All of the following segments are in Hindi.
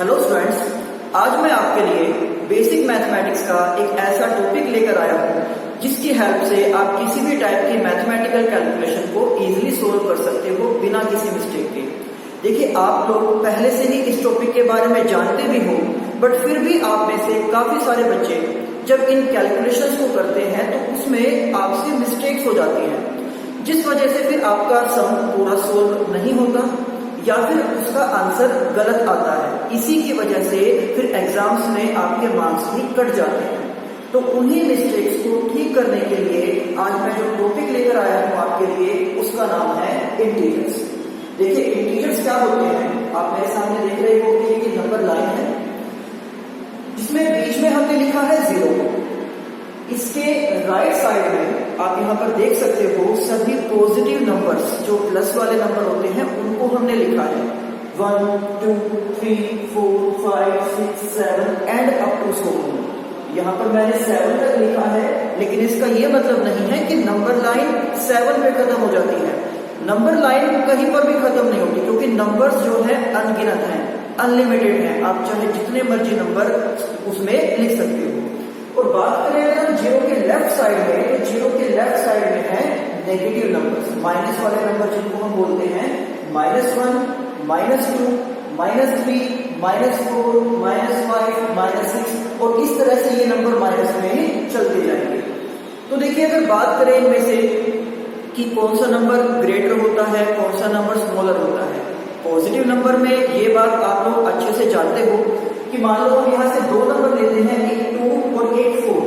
हेलो स्टूडेंट्स, आज मैं आपके लिए बेसिक मैथमेटिक्स का एक ऐसा टॉपिक लेकर आया हूँ जिसकी हेल्प से आप किसी भी टाइप की मैथमेटिकल कैलकुलेशन को इजीली सोल्व कर सकते हो बिना किसी मिस्टेक के। देखिए, आप लोग पहले से ही इस टॉपिक के बारे में जानते भी हो, बट फिर भी आप में से काफी सारे बच्चे जब इन कैलकुलेशंस को करते हैं तो उसमें आपसे मिस्टेक्स हो जाती हैं, जिस वजह से फिर आपका सम पूरा सोल्व नहीं होता या फिर उसका आंसर गलत आता है। इसी की वजह से फिर एग्जाम्स में आपके मार्क्स भी कट जाते हैं। तो उन्हीं मिस्टेक्स को ठीक करने के लिए आज मैं जो टॉपिक लेकर आया हूँ आपके लिए, उसका नाम है इंटीजर्स। देखिए, इंटीजर्स क्या होते हैं, आप मेरे सामने देख रहे हो कि एक नंबर लाइन है जिसमें बीच में हमने लिखा है 0। इसके राइट साइड में आप यहाँ पर देख सकते हो सभी पॉजिटिव नंबर्स जो प्लस वाले नंबर होते हैं उनको हमने लिखा है 1, 2, 3, 4, 5, 6, 7 एंड अप टू 7। यहाँ पर मैंने 7 तक लिखा है, लेकिन इसका ये मतलब नहीं है कि नंबर लाइन 7 पे खत्म हो जाती है। नंबर लाइन कहीं पर भी खत्म नहीं होती, क्योंकि नंबर्स जो है अनगिनत हैं, अनलिमिटेड हैं। आप चाहे जितने मर्जी नंबर उसमें लिख सकते हो। और बात करें अगर 0 के लेफ्ट साइड में, तो 0 के लेफ्ट साइड में है नेगेटिव नंबर्स, माइनस वाले नंबर जिनको हम बोलते हैं -1, -2, -3, -4, -5, -6, और इस तरह से ये नंबर माइनस में ही चलते जाएंगे। तो देखिए, अगर बात करें इनमें से कि कौन सा नंबर ग्रेटर होता है, कौन सा नंबर स्मॉलर होता है, पॉजिटिव नंबर में ये बात आप लोग अच्छे से जानते हो कि मान लो हम यहाँ से 2 नंबर लेते हैं, एक 2 और एक 4,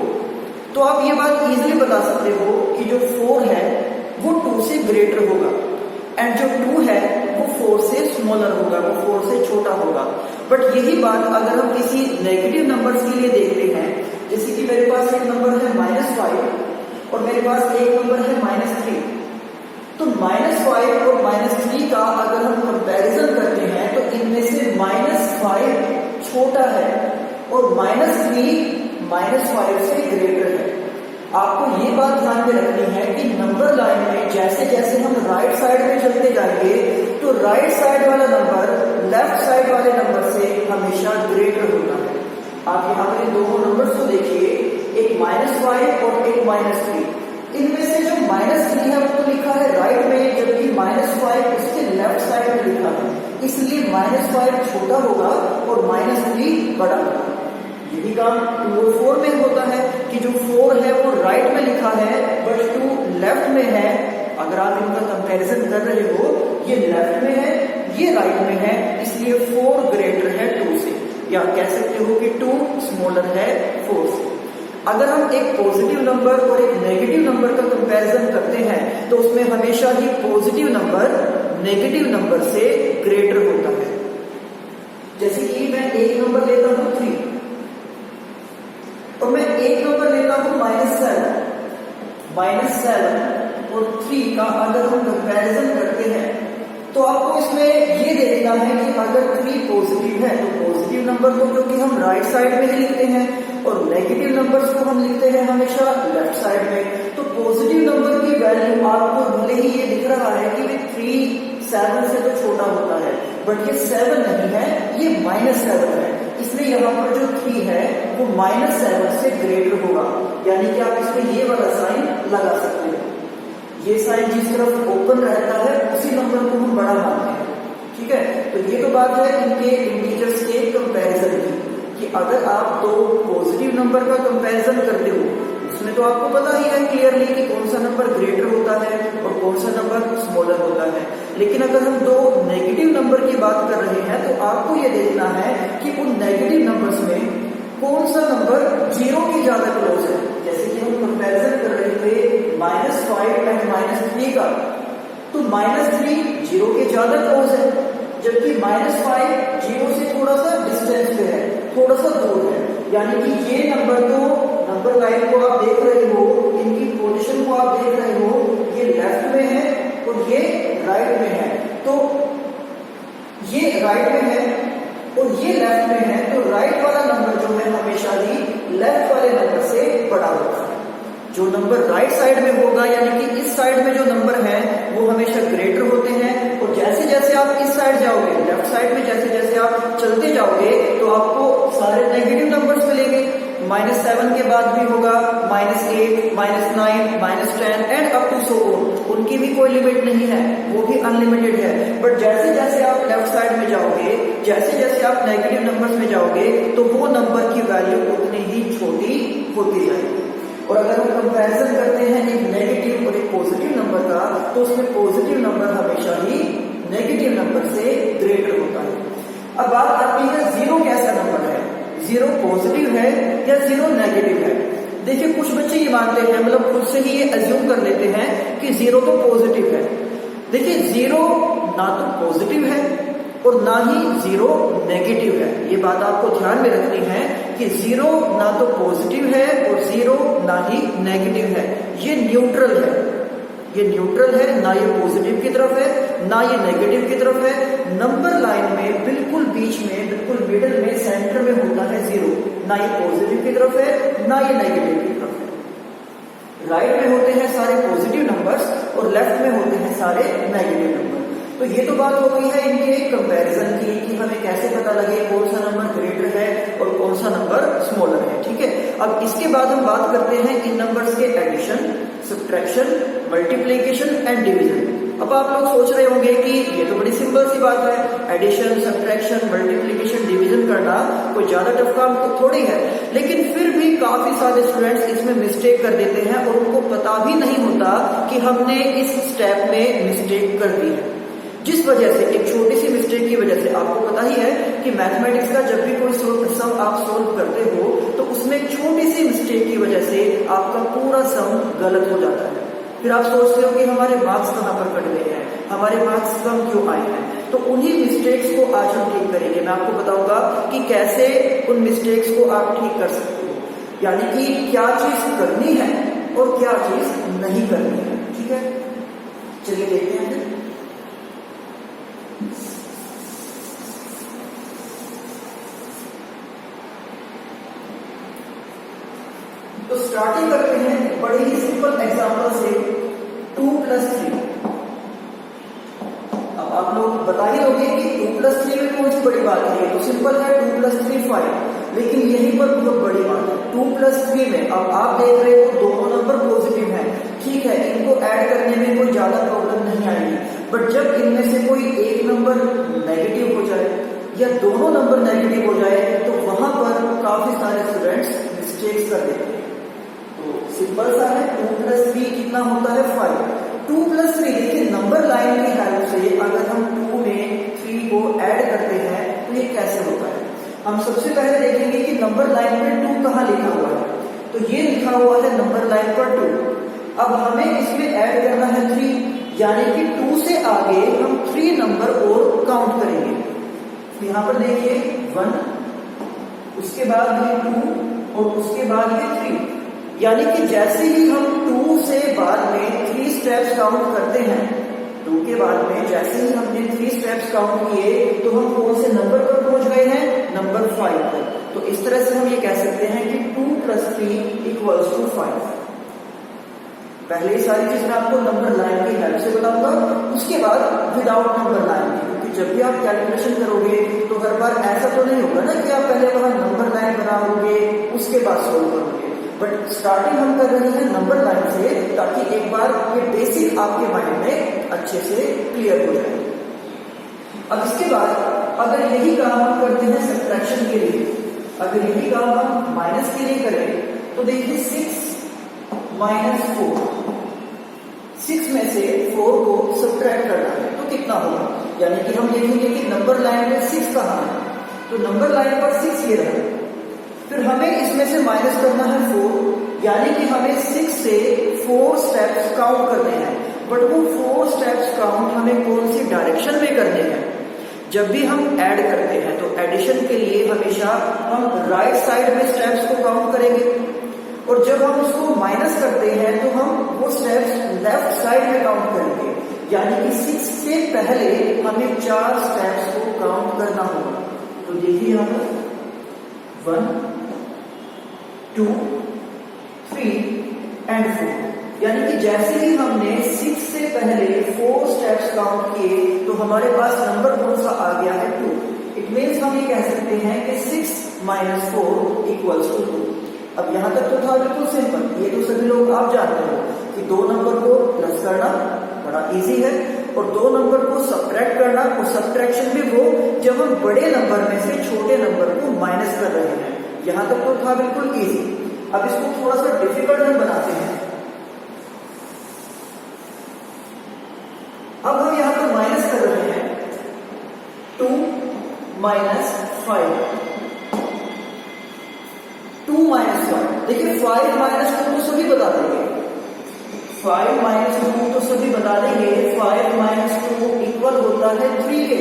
तो आप ये बात इजीली बता सकते हो कि जो 4 है वो 2 से ग्रेटर होगा एंड जो 2 है वो 4 से स्मॉलर होगा, वो 4 से छोटा होगा। बट यही बात अगर हम किसी नेगेटिव नंबर्स के लिए देखते हैं, जैसे कि मेरे पास एक नंबर है -5 और मेरे पास एक नंबर है -3, तो -5 और -3 का अगर हम कंपैरिजन करते हैं तो इनमें से -5 छोटा है और -3 -5 से ग्रेटर है। आपको ये बात ध्यान में रखनी है कि नंबर लाइन में जैसे जैसे हम राइट साइड में चलते जाएंगे तो राइट साइड वाला नंबर लेफ्ट साइड वाले नंबर से हमेशा ग्रेटर होता है। आप यहाँ पर इन दोनों नंबर्स को देखिए, एक -5 और एक -3। इनमें से जो -3 है वो तो लिखा है राइट में, जबकि -5 उसके लेफ्ट साइड में लिखा है, इसलिए -5 छोटा होगा और -3 बड़ा होगा। यही काम 2 और 4 में होता है कि जो 4 है वो राइट में लिखा है बट 2 लेफ्ट में है। अगर आप इनका कंपैरिजन कर रहे हो, ये लेफ्ट में है, ये राइट में है, इसलिए 4 ग्रेटर है 2 से, या कह सकते हो कि 2 स्मॉलर है 4 से। अगर हम एक पॉजिटिव नंबर और एक नेगेटिव नंबर का कंपैरिजन करते हैं तो उसमें हमेशा ही पॉजिटिव नंबर नेगेटिव नंबर से ग्रेटर होता है। जैसे कि मैं एक नंबर लेता हूं 3 और मैं एक नंबर लेता हूं -7 और 3 का अगर हम कंपैरिजन करते हैं तो आपको इसमें ये देखना है कि अगर 3 पॉजिटिव है तो पॉजिटिव नंबर को क्योंकि हम राइट साइड में ही लिखते हैं और नेगेटिव नंबर्स को हम लिखते हैं हमेशा लेफ्ट साइड में। तो पॉजिटिव नंबर की वैल्यू आपको भले ही ये दिख रहा है कि 3 7 से तो छोटा होता है, बट ये 7 नहीं है, ये -7 है, इसलिए यहाँ पर जो 3 है वो -7 से ग्रेटर होगा। यानी कि आप इसमें ये वाला साइन लगा सकते हो। ये साइन जिस तरफ ओपन रहता है उसी नंबर को हम बड़ा मानते हैं। ठीक है, तो ये तो बात है इनके इंटीजर्स के कंपैरिजन की, कि अगर आप 2 पॉजिटिव नंबर का कंपैरिजन करते हो उसमें तो आपको पता ही है क्लियरली कि कौन सा नंबर ग्रेटर होता है और कौन सा नंबर स्मॉलर होता है। लेकिन अगर हम 2 नेगेटिव नंबर की बात कर रहे हैं तो आपको ये देखना है कि उन नेगेटिव नंबर्स में कौन सा नंबर 0 के ज्यादा क्लोज है। जैसे कि हम कंपैरिजन कर रहे थे -5 एंड -3 का, तो -3 0 के ज्यादा क्लोज है, जबकि -5 0 से थोड़ा सा डिस्टेंस पे है, थोड़ा सा दूर है। यानी कि ये नंबर तो नंबर लाइन को आप देख रहे हो, इनकी पोजीशन को आप देख रहे हो, ये लेफ्ट में है और ये राइट में है। तो ये राइट में है और ये लेफ्ट में है, तो राइट वाला नंबर जो है हमेशा ही लेफ्ट वाले नंबर से बड़ा होता है। जो नंबर राइट साइड में होगा, यानी कि इस साइड में जो नंबर है वो हमेशा ग्रेटर होते हैं, और जैसे जैसे आप इस साइड जाओगे, लेफ्ट साइड में जैसे जैसे आप चलते जाओगे तो आपको सारे नेगेटिव नंबर्स मिलेंगे। -7 के बाद भी होगा -8, -9, -10 and up to so on. उनकी भी कोई लिमिट नहीं है, वो भी अनलिमिटेड है। बट जैसे जैसे आप लेफ्ट साइड में जाओगे, जैसे जैसे आप नेगेटिव नंबर्स में जाओगे, तो वो नंबर की वैल्यू उतनी ही छोटी होती जाएगी। और अगर हम कंपैरिजन करते हैं एक नेगेटिव और एक पॉजिटिव नंबर का, तो उसमें पॉजिटिव नंबर हमेशा ही नेगेटिव नंबर से ग्रेटर होता है। अब बात आती है जीरो कैसा नंबर है, जीरो पॉजिटिव है या जीरो नेगेटिव है। देखिए कुछ बच्चे ये मानते हैं, मतलब खुद से ही ये अज्यूम कर लेते हैं कि जीरो तो पॉजिटिव है। देखिए जीरो ना तो पॉजिटिव है और ना ही जीरो नेगेटिव है। ये बात आपको ध्यान में रखनी है कि जीरो ना तो पॉजिटिव है और जीरो ना ही नेगेटिव है। ये न्यूट्रल है, ये न्यूट्रल है, ना ये पॉजिटिव की तरफ है ना ये नेगेटिव की तरफ है। नंबर लाइन में बिल्कुल बीच में, बिल्कुल मिडिल में, सेंटर में होता है जीरो। ना ये पॉजिटिव की तरफ है ना ये नेगेटिव की तरफ है। राइट में होते हैं सारे पॉजिटिव नंबर्स और लेफ्ट में होते हैं सारे नेगेटिव नंबर। तो ये तो बात हो गई है इनके कंपैरिजन की कि हमें कैसे पता लगे कौन सा नंबर ग्रेटर है और कौन सा नंबर स्मॉलर है। ठीक है, अब इसके बाद हम बात करते हैं इन नंबर्स के addition, subtraction, multiplication and division. अब आप लोग सोच रहे होंगे कि ये तो बड़ी सिंपल सी बात है, एडिशन, सब्ट्रैक्शन, मल्टीप्लिकेशन, डिवीजन करना कोई ज्यादा टफ काम तो थोड़ी है। लेकिन फिर भी काफी सारे स्टूडेंट्स इसमें मिस्टेक कर देते हैं और उनको पता भी नहीं होता कि हमने इस स्टेप में मिस्टेक कर दी है। जिस वजह से, एक छोटी सी मिस्टेक की वजह से, आपको पता ही है कि मैथमेटिक्स का जब भी कोई सम आप सोल्व करते हो तो उसमें एक छोटी सी मिस्टेक की वजह से आपका पूरा सम गलत हो जाता है। फिर आप सोचते हो कि हमारे मार्क्स कहाँ पर कट गए हैं, हमारे मार्क्स कम क्यों आए हैं। तो उन्हीं मिस्टेक्स को आज हम ठीक करेंगे। मैं आपको बताऊंगा कि कैसे उन मिस्टेक्स को आप ठीक कर सकते हो, यानी कि क्या चीज करनी है और क्या चीज नहीं करनी है। ठीक है, चलिए देखते हैं। तो स्टार्टिंग करते हैं बड़े ही सिंपल एग्जांपल से, 2 + 3। अब आप लोग बता ही दोगे कि 2 + 3 में कौन सी बड़ी बात है, तो सिंपल है, 2 + 3 5। लेकिन यहीं पर बहुत बड़ी बात है, 2 + 3 में अब आप देख रहे हो दोनों नंबर पॉजिटिव हैं। ठीक है, इनको ऐड करने में कोई ज्यादा प्रॉब्लम नहीं आएगी। बट जब इनमें से कोई एक नंबर नेगेटिव हो जाए या दोनों नंबर नेगेटिव हो जाए तो वहां पर काफी सारे स्टूडेंट्स मिस्टेक्स कर देते हैं। सिंपल सा है, 2 + 3 कितना होता है 5। 2 + 3, देखिए नंबर लाइन की हेल्प से अगर हम 2 में 3 को ऐड करते हैं तो ये कैसे होता है। हम सबसे पहले देखेंगे कि नंबर लाइन पर 2 कहाँ लिखा हुआ है, तो ये लिखा हुआ है नंबर लाइन पर 2। अब हमें इसमें ऐड करना है 3, यानी कि 2 से आगे हम 3 नंबर और काउंट करेंगे। यहाँ पर देखिए 1, उसके बाद ये 2 और उसके बाद ये 3। यानी कि जैसे ही हम 2 से बाद में 3 स्टेप्स काउंट करते हैं, 2 के बाद में जैसे ही हमने 3 स्टेप्स काउंट किए तो हम कौन से नंबर पर पहुंच गए हैं, नंबर 5 पर। तो इस तरह से हम ये कह सकते हैं कि 2 + 3 = 5। पहले सारी चीज मैं आपको नंबर लाइन की हेल्प से बताऊंगा, उसके बाद विदाउट नंबर लाइन की, क्योंकि जब भी आप कैलकुलेशन करोगे तो हर बार ऐसा तो नहीं होगा ना कि आप पहले वहां नंबर लाइन बनाओगे उसके बाद सोल्व करोगे। बट स्टार्टिंग हम कर रहे हैं नंबर लाइन से, ताकि एक बार ये बेसिक आपके माइंड में अच्छे से क्लियर हो जाए। अब इसके बाद अगर यही काम हम करते हैं सब्ट्रैक्शन के लिए, अगर यही काम हम माइनस के लिए करें तो देखिए 6 - 4, 6 में से 4 को सब्ट्रैक्ट करना है तो कितना होगा। यानी कि हम देखेंगे कि नंबर लाइन में 6 कहाँ है, तो नंबर लाइन पर 6 ये रहा। फिर हमें इसमें से माइनस करना है 4, यानी कि हमें 6 से 4 स्टेप्स काउंट करने हैं। बट वो 4 स्टेप्स काउंट हमें कौन सी डायरेक्शन में करने हैं। जब भी हम ऐड करते हैं तो एडिशन के लिए हमेशा हम राइट साइड में स्टेप्स को काउंट करेंगे, और जब हम उसको माइनस करते हैं तो हम वो स्टेप्स लेफ्ट साइड में काउंट करेंगे। यानी कि 6 से पहले हमें 4 स्टेप्स को काउंट करना होगा। तो देखिए यहाँ पर 1, 2, 3 एंड 4। यानी कि जैसे ही हमने 6 से पहले 4 स्टेप्स काउंट किए तो हमारे पास नंबर कौन सा आ गया है 2। इट मीन्स हम ये कह सकते हैं कि 6 - 4 इक्वल्स टू 2। अब यहाँ तक तो था बिल्कुल सिंपल, ये तो सभी लोग आप जानते हो कि दो नंबर को प्लस करना बड़ा इजी है और दो नंबर को सब्ट्रैक्ट करना, और सब्ट्रैक्शन भी वो जब हम बड़े नंबर में से छोटे नंबर को माइनस कर रहे हैं। यहाँ तक तो था बिल्कुल इजी। अब इसको थोड़ा सा डिफिकल्ट हम बनाते हैं। अब हम यहाँ पर माइनस कर रहे हैं 2 - 5, 2 - 5। देखिए 5 - 2 तो सभी बता देंगे, 5 - 2 तो सभी बता देंगे। 5 - 2 इक्वल होता है 3 के,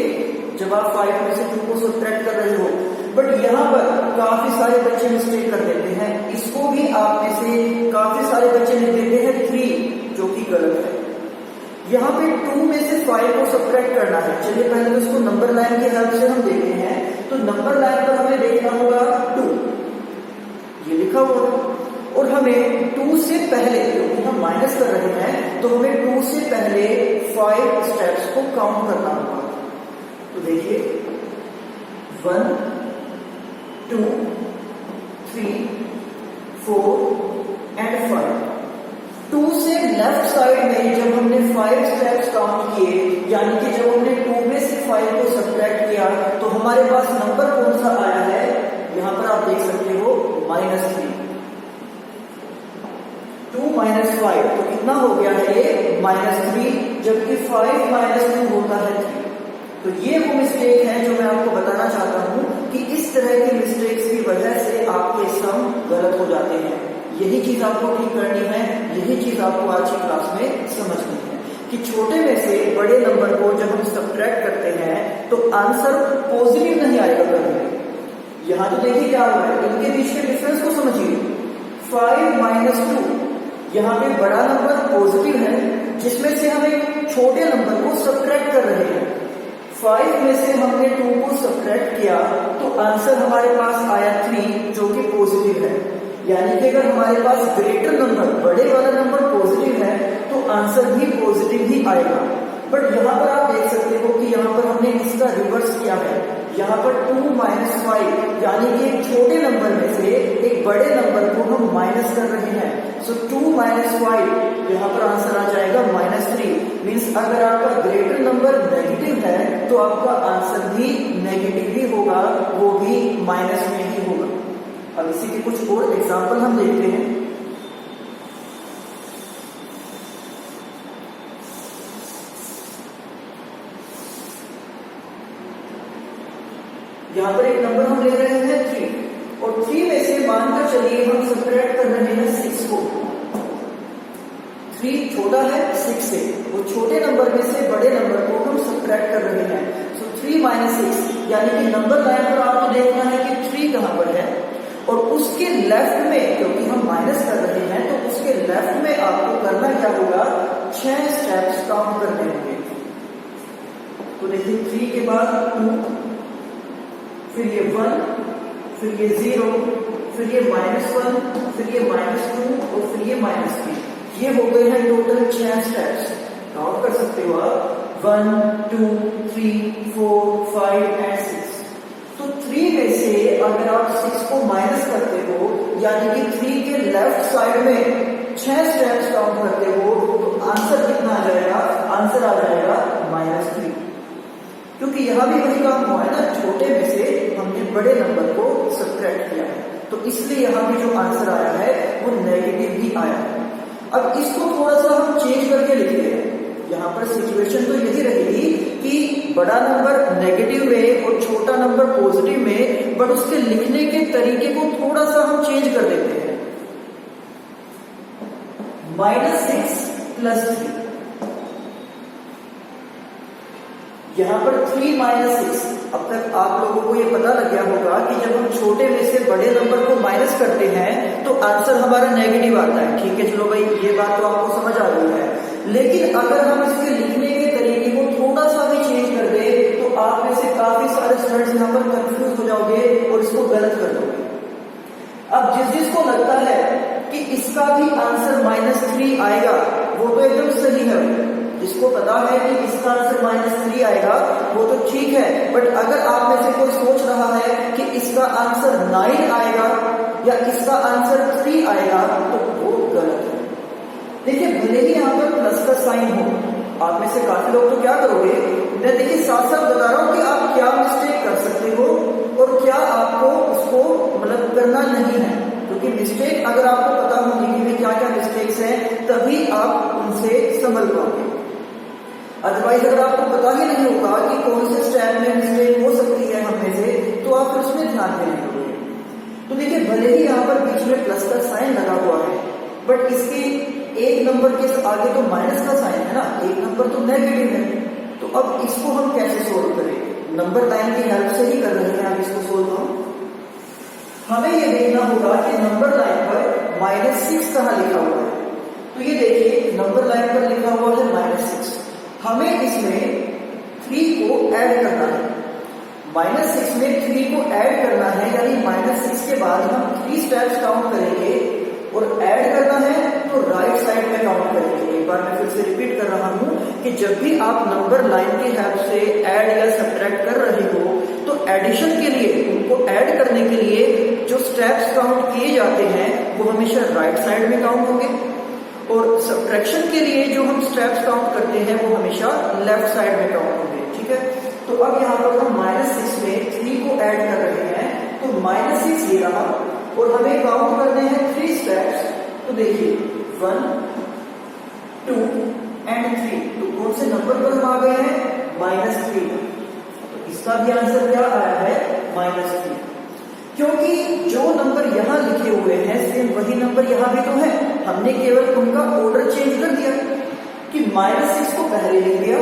जब आप 5 में से 2 को सब्ट्रैक्ट कर रहे हो। बट यहाँ पर काफी सारे बच्चे मिस्टेक कर देते हैं, इसको भी आप में से काफी सारे बच्चे लिख देते हैं 3, जो कि गलत है। यहाँ पे 2 में से 5 को सब्ट्रैक्ट करना है। चलिए पहले तो इसको नंबर लाइन की हेल्प से हम देखते हैं। तो नंबर लाइन पर हमें देखना होगा 2, ये लिखा हुआ है, और हमें 2 से पहले, क्योंकि हम माइनस कर रहे हैं तो हमें 2 से पहले 5 स्टेप्स को काउंट करना होगा। तो देखिए 1 2 3 4 एंड 5। 2 से लेफ्ट साइड में जब हमने 5 स्टेप्स काउंट किए, यानी कि जब हमने 2 में से 5 को सब्ट्रैक्ट किया, तो हमारे पास नंबर कौन सा आया है? यहां पर आप देख सकते हो -3। 2 - 5 तो कितना हो गया है ये? -3, जबकि 5 - 2 होता है 3। तो ये वो मिस्टेक है जो मैं आपको बताना चाहता हूं कि इस तरह की मिस्टेक्स की वजह से आपके सम गलत हो जाते हैं। यही चीज आपको ठीक करनी है, यही चीज आपको आज की क्लास में समझनी है कि छोटे में से बड़े नंबर को जब हम सब्ट्रैक्ट करते हैं तो आंसर पॉजिटिव नहीं आएगा कभी। यहां तो देखिए क्या हुआ है, इनके बीच के डिफरेंस को समझिए। 5 - 2, यहाँ पे बड़ा नंबर पॉजिटिव है, जिसमें से हम एक छोटे नंबर को सब्ट्रैक्ट कर रहे हैं। 5 में से हमने 2 को सब्ट्रैक्ट किया तो आंसर हमारे पास आया 3, जो कि पॉजिटिव है। यानी कि अगर हमारे पास ग्रेटर नंबर, बड़े वाला नंबर पॉजिटिव है तो आंसर भी पॉजिटिव ही आएगा। बट यहाँ पर आप देख सकते हो कि यहाँ पर हमने इसका रिवर्स किया है। यहाँ पर 2 - 5, यानी कि एक छोटे नंबर में से एक बड़े नंबर को हम माइनस कर रहे हैं। सो 2 - 5, यहाँ पर आंसर आ जाएगा -3। मीन्स अगर आपका ग्रेटर नंबर नेगेटिव है तो आपका आंसर भी नेगेटिव ही होगा, वो भी माइनस में ही होगा। अब इसी के कुछ और एग्जाम्पल हम देखते हैं। यहां पर एक नंबर हम ले रहे हैं 3, और 3 में से मानकर चलिए हम सब्ट्रैक्ट कर रहे हैं 6 को। 3 छोटा है 6 से, वो छोटे नंबर में से बड़े नंबर को हम सब्ट्रैक्ट कर रहे हैं। सो 3 - 6, यानी कि नंबर लाइन पर आपको देखना है कि 3 कहां पर है, और उसके लेफ्ट में, क्योंकि हम माइनस कर रहे हैं तो उसके लेफ्ट में आपको करना क्या होगा? 6 स्टेप्स काउंट करने होंगे। तो देखिए 3 के बाद 2, फिर ये 1, फिर ये 0, फिर ये -1, फिर ये -2 और फिर ये -3। ये हो गए हैं टोटल 6 स्टेप्स। काउंट कर सकते हो आप 1 2 3 4 5 एंड 6। तो 3 में से अगर आप 6 को माइनस करते हो, यानी कि 3 के लेफ्ट साइड में 6 स्टेप्स काउंट करते हो, तो आंसर कितना आ जाएगा? आंसर आ जाएगा -3। क्योंकि यहां भी वही काम हुआ है ना, छोटे में से हमने बड़े नंबर को सब्ट्रैक्ट किया है, तो इसलिए यहां भी जो आंसर आया है वो नेगेटिव ही आया है। अब इसको थोड़ा सा हम चेंज करके लिखते हैं। यहाँ पर सिचुएशन तो यही रहेगी कि बड़ा नंबर नेगेटिव में और छोटा नंबर पॉजिटिव में, बट उसके लिखने के तरीके को थोड़ा सा हम चेंज कर देते हैं। -6 + 3, यहाँ पर 3 - 6। अब तक आप लोगों को ये पता लग गया होगा कि जब हम छोटे में से बड़े नंबर को माइनस करते हैं तो आंसर हमारा नेगेटिव आता है। ठीक है, चलो भाई ये बात तो आपको समझ आ गई है। लेकिन अगर हम इसके लिखने के तरीके को थोड़ा सा भी चेंज कर दे तो आप में से काफी सारे स्टूडेंट्स यहाँ पर कंफ्यूज हो जाओगे और इसको गलत कर दोगे। अब जिसको लगता है कि इसका भी आंसर -3 आएगा, वो तो एकदम सही है। जिसको पता है कि इसका आंसर -3 आएगा वो तो ठीक है, बट अगर आप में से कोई 9 आएगा या इसका आंसर 3 आएगा तो वो गलत है। देखिए भले ही यहाँ पर प्लस का साइन हो, आप में से काफी लोग तो क्या करोगे, मैं देखिए साथ साथ बता रहा हूँ कि आप क्या मिस्टेक कर सकते हो और क्या आपको उसको मतलब करना नहीं है, क्योंकि मिस्टेक अगर आपको पता होगी कि क्या क्या मिस्टेक्स हैं तभी आप उनसे संभल पाओगे। अदरवाइज अगर आपको पता ही नहीं होगा कि कौन से स्टेप में मिस्टेक हो सकती है हम में से, तो आप फिर उसमें ध्यान देने लगोगे। तो देखिए भले ही यहाँ पर बीच में प्लस का साइन लगा हुआ है, बट इसके एक नंबर के आगे तो माइनस का साइन है ना, एक नंबर तो नेगेटिव है। तो अब इसको हम कैसे सोल्व करें? नंबर लाइन की हेल्प से ही कर रहे हैं आप इसको सोल्व। हमें ये देखना होगा कि नंबर लाइन पर -6 कहाँ लिखा हुआ है। तो ये देखिए नंबर लाइन पर लिखा हुआ है -6, हमें इसमें 3 को ऐड करना है। -6 में 3 को ऐड करना है, यानी -6 के बाद हम 3 स्टेप्स काउंट करेंगे और ऐड करना है तो राइट साइड में काउंट करेंगे। एक बार मैं फिर से रिपीट कर रहा हूं कि जब भी आप नंबर लाइन की हेल्प से ऐड या सब्ट्रैक्ट कर रहे हो तो एडिशन के लिए, उनको ऐड करने के लिए जो स्टेप्स काउंट किए जाते हैं वो हमेशा राइट साइड में काउंट होंगे, और सब्ट्रैक्शन के लिए जो हम स्टेप्स काउंट करते हैं वो हमेशा लेफ्ट साइड में काउंट होंगे। ठीक है, तो अब यहाँ पर हम -6 में 3 को ऐड कर रहे हैं, तो -6 ये रहा और हमें काउंट करने हैं 3 स्टेप्स। तो देखिए 1, 2 एंड 3, तो कौन से नंबर पर हम आ गए हैं? -3। तो इसका भी आंसर क्या आया है? -3, क्योंकि जो नंबर यहाँ लिखे हुए हैं सेम वही नंबर यहाँ भी तो है, हमने केवल उनका ऑर्डर चेंज कर दिया कि -6 को पहले लिख दिया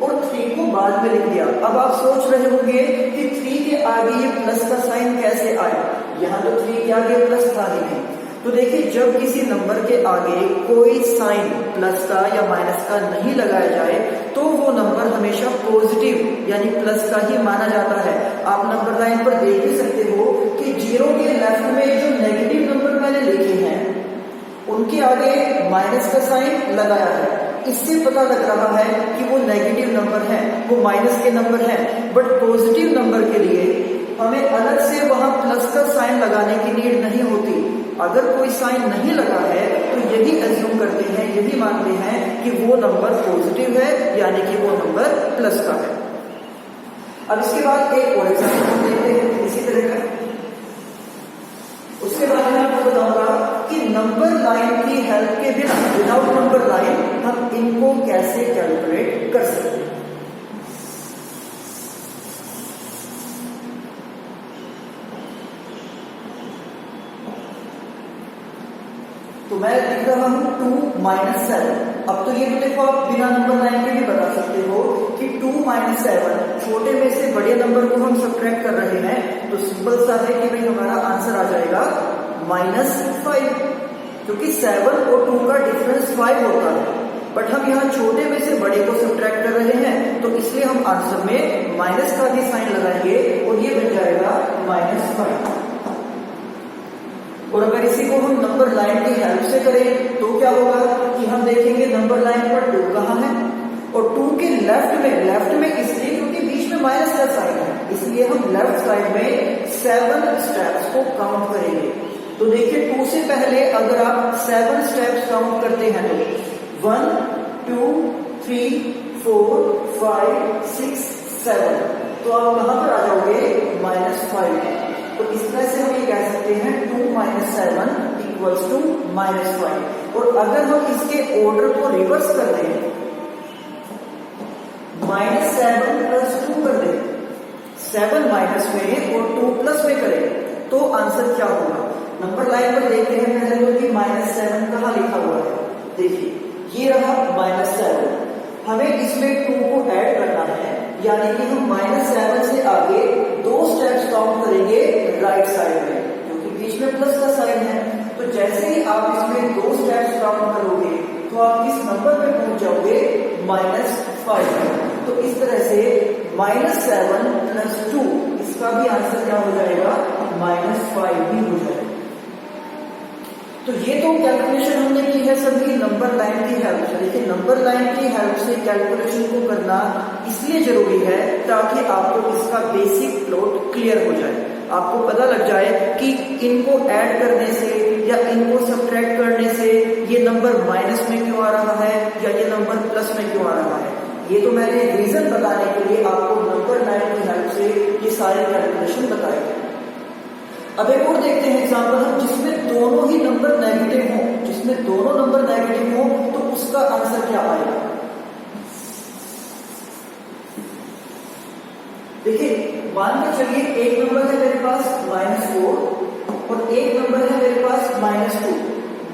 और 3 को बाद में लिख दिया। अब आप सोच रहे होंगे कि 3 के आगे ये प्लस का साइन कैसे आया, यहाँ तो 3 के आगे प्लस था ही नहीं। तो देखिए जब किसी नंबर के आगे कोई साइन प्लस का या माइनस का नहीं लगाया जाए तो वो नंबर हमेशा पॉजिटिव यानी प्लस का ही माना जाता है। आप नंबर लाइन पर देख भी सकते हो कि 0 के लेफ्ट में जो नेगेटिव नंबर मैंने लिखे हैं उनके आगे माइनस का साइन लगाया है, इससे पता लग रहा है कि वो नेगेटिव नंबर है, वो माइनस के नंबर है। बट पॉजिटिव नंबर के लिए हमें अलग से वहां प्लस का साइन लगाने की नीड नहीं होती। अगर कोई साइन नहीं लगा है तो यही एज्यूम करते हैं, यही मानते हैं कि वो नंबर पॉजिटिव है, यानी कि वो नंबर प्लस का है। अब इसके बाद एक और एग्जांपल हम देखते हैं इसी तरह का। उसके बाद मैं आपको बताऊंगा कि नंबर लाइन की हेल्प के बिना, विदाउट नंबर लाइन, हम इनको कैसे कैलकुलेट कर सकते हैं। तो मैं लिख रहा हूं 2 - 7। अब तो ये तो देखो आप बिना नंबर लाइन के भी बता सकते हो कि 2 - 7, छोटे में से बड़े नंबर को हम सब्ट्रैक्ट कर रहे हैं, तो सिंपल सा है कि भाई हमारा आंसर आ जाएगा -5, क्योंकि 7 और 2 का डिफरेंस 5 होता है। बट हम यहाँ छोटे में से बड़े को सब्ट्रैक्ट कर रहे हैं, तो इसलिए हम आंसर में माइनस का भी साइन लगाएंगे और ये बन जाएगा -5। और अगर इसी को हम नंबर लाइन की हेल्प से करें तो क्या होगा कि हम देखेंगे नंबर लाइन पर 2 कहाँ है, और 2 के लेफ्ट में इसलिए क्योंकि बीच में माइनस का साइन है, इसलिए हम लेफ्ट साइड में 7 स्टेप्स को काउंट करेंगे। तो देखिए 2 से पहले अगर आप 7 स्टेप्स काउंट करते हैं तो 1, 2, 3, 4, 5, 6, 7, तो आप कहां पर आ जाओगे? -5। तो इस तरह से हम ये कह सकते हैं 2 - 7 = -5। और अगर हम इसके ऑर्डर को रिवर्स कर दें, -7 + 2 कर दें, 7 माइनस में और 2 प्लस में करें तो आंसर क्या होगा? नंबर लाइन पर देखते हैं पहले तो कि -7 कहाँ लिखा हुआ है। देखिए ये रहा -7, हमें इसमें 2 को ऐड करना है, यानी कि हम -7 से आगे 2 स्टेप्स काउंट करेंगे राइट साइड में, क्योंकि बीच में प्लस का साइन है। तो जैसे ही आप इसमें 2 स्टेप्स काउंट करोगे तो आप किस नंबर पे पहुंच जाओगे? -5। तो इस तरह से -7 + 2, इसका भी आंसर क्या हो जाएगा? -5 ही हो जाएगा। तो ये तो कैलकुलेशन हमने की है सभी नंबर लाइन की हेल्प से। देखिए नंबर लाइन की हेल्प से कैलकुलेशन को करना इसलिए जरूरी है ताकि आपको इसका बेसिक प्लॉट क्लियर हो जाए। आपको पता लग जाए कि इनको ऐड करने से या इनको सब्ट्रैक्ट करने से ये नंबर माइनस में क्यों आ रहा है या ये नंबर प्लस में क्यों आ रहा है। ये तो मैंने रीजन बताने के लिए आपको नंबर लाइन की हेल्प से ये सारे कैलकुलेशन बताए। अब एक और देखते हैं एग्जांपल हम, जिसमें दोनों ही नंबर नेगेटिव हों, जिसमें दोनों नंबर नेगेटिव हों तो उसका आंसर क्या आएगा। देखिए मान के चलिए एक नंबर है मेरे पास -4 और एक नंबर है मेरे पास -2।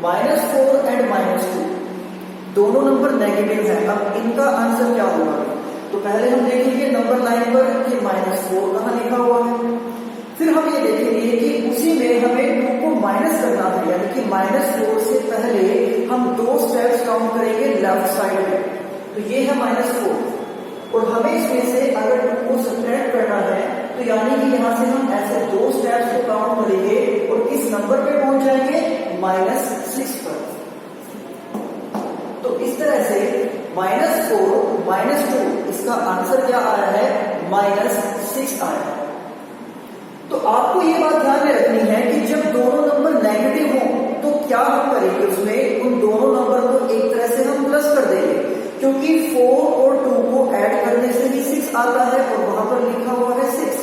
-4 एंड -2 दोनों नंबर नेगेटिव है। अब इनका आंसर क्या होगा, तो पहले हम देखेंगे नंबर लाइन पर कि -4 कहां लिखा हुआ है। फिर हम ये देखेंगे कि उसी में हमें 2 को माइनस करना है, यानी कि -4 से पहले हम 2 स्टेप्स काउंट करेंगे लेफ्ट साइड में, तो ये है -4 और हमें इसमें से अगर 2 को सब्ट्रैक्ट करना है तो यानी कि यहां से हम ऐसे 2 स्टेप्स को काउंट करेंगे और किस नंबर पे पहुंच जाएंगे, -6 पर। तो इस तरह से -4 -2 इसका आंसर क्या आया है, -6 आया है। तो आपको ये बात ध्यान में रखनी है कि जब दोनों नंबर नेगेटिव हों तो क्या हम करेंगे, उसमें उन दोनों नंबर को एक तरह से हम प्लस कर देंगे, क्योंकि 4 और 2 को ऐड करने से ही 6 आता है और वहां पर लिखा हुआ है 6।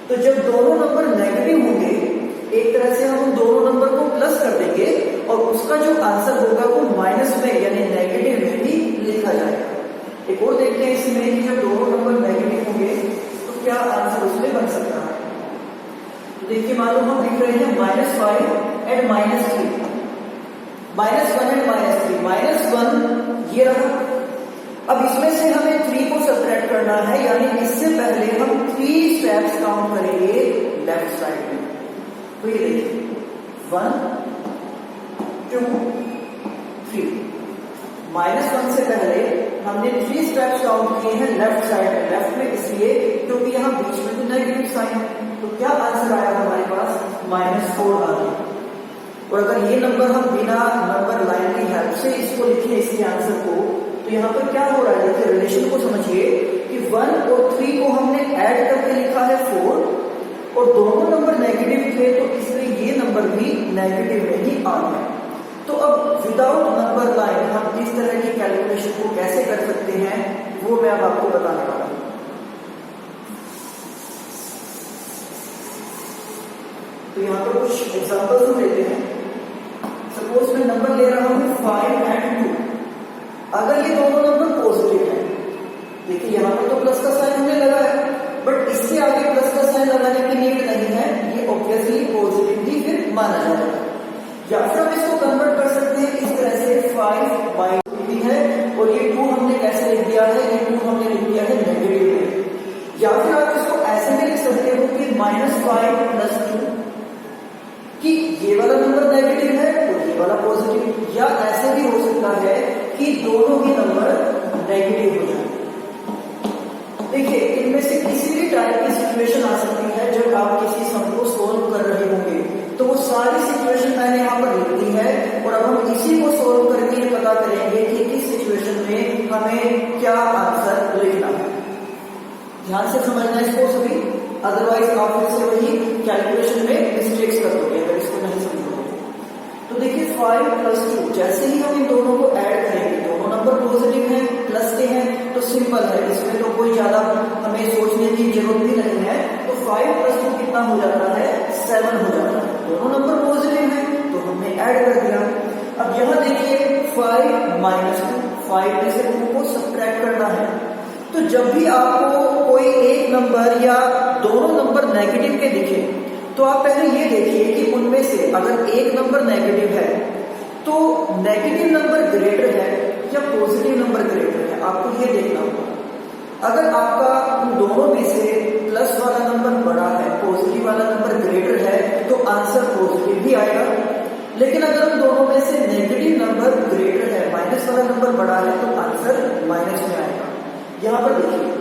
तो जब दोनों नंबर नेगेटिव होंगे एक तरह से हम उन दोनों नंबर को प्लस कर देंगे और उसका जो आंसर होगा वो माइनस में यानी नेगेटिव में भी लिखा जाएगा। एक और देखते हैं इसमें कि जब दोनों नंबर नेगेटिव होंगे तो क्या आंसर उसमें बन सकता है। तो देखिए मान लो हम लिख रहे हैं -5 एंड -3, -1 एंड -3, -1 ये रहा। अब इसमें से हमें 3 को सब्ट्रैक्ट करना है, यानी इससे पहले हम 3 स्टेप्स काउंट करेंगे लेफ्ट साइड में। तो ये देखिए 1 2 3, -1 से पहले हमने 3 स्टेप्स काउंट किए हैं लेफ्ट साइड में। लेफ्ट में इसलिए क्योंकि यहाँ बीच में तो नेगेटिव साइन है, तो क्या आंसर आया हमारे पास, -4 आ गया। और अगर ये नंबर हम बिना नंबर लाइन की हेल्प से इसको लिखें इसके आंसर को, तो यहाँ पर क्या हो रहा है, देखिए रिलेशन को समझिए कि 1 और 3 को हमने ऐड करके लिखा है 4 और दोनों नंबर नेगेटिव थे तो इसलिए ये नंबर भी नेगेटिव में ही आ गया। तो अब विदाउट नंबर लाइन हम इस तरह की कैलकुलेशन को कैसे कर सकते हैं वो मैं अब आपको बताने वाला हूं। तो यहाँ पर कुछ एग्जांपल्स हम लेते हैं। सपोज मैं नंबर ले रहा हूं 5 एंड 2। अगर ये दोनों नंबर पॉजिटिव है, देखिए यहाँ पर तो प्लस का साइन हमने लगाया, बट इससे आगे प्लस का साइन लगाने की नीड नहीं है, ये ऑब्वियसली पॉजिटिव ही फिर माना जाएगा। या फिर हम इसको कन्वर्ट कर सकते हैं इस तरह से 5/2 है और ये 2 हमने कैसे लिख दिया है, ये 2 हमने लिख दिया है नेगेटिव में। या फिर आप इसको ऐसे भी लिख सकते हो कि -5 + 2, कि ये वाला नंबर नेगेटिव है और ये वाला पॉजिटिव। या ऐसे भी हो सकता है कि दोनों ही नंबर नेगेटिव हो जाए। देखिए इनमें से किसी भी टाइप की सिचुएशन आ सकती है जब आप किसी सम को सोल्व कर रहे होंगे, तो वो सारी सिचुएशन मैंने यहाँ पर लिख दी है और अब हम इसी को सोल्व करके पता करेंगे कि किस सिचुएशन में हमें क्या आंसर लिखना है। ध्यान से समझना इसको सभी, अदरवाइज आप फिर से वही कैलकुलेशन में मिस्टेक्स कर दोगे अगर इसको नहीं समझोगे। तो देखिए 5 + 2, जैसे ही हम इन दोनों को ऐड करेंगे, दोनों नंबर पॉजिटिव हैं, प्लस के हैं, तो सिंपल है, इसमें तो कोई ज्यादा हमें सोचने की जरूरत भी नहीं है। तो 5 + 2 कितना हो जाता है, 7 हो जाता है। दोनों नंबर पॉजिटिव हैं तो हमने ऐड कर दिया। अब यहाँ देखिए 5 - 2, 5 में से 2 को सब्ट्रैक्ट करना है। तो जब भी आपको कोई एक नंबर या दोनों नंबर नेगेटिव के दिखे तो आप पहले ये देखिए कि उनमें से अगर एक नंबर नेगेटिव है तो नेगेटिव नंबर ग्रेटर है या पॉजिटिव नंबर ग्रेटर है, आपको ये देखना होगा। अगर आपका उन दोनों में से प्लस वाला नंबर बड़ा है, पॉजिटिव वाला नंबर ग्रेटर है, तो आंसर पॉजिटिव भी आएगा। लेकिन अगर उन दोनों में से नेगेटिव नंबर ग्रेटर है, माइनस वाला नंबर बड़ा है, तो आंसर माइनस में आएगा। यहाँ पर देखिए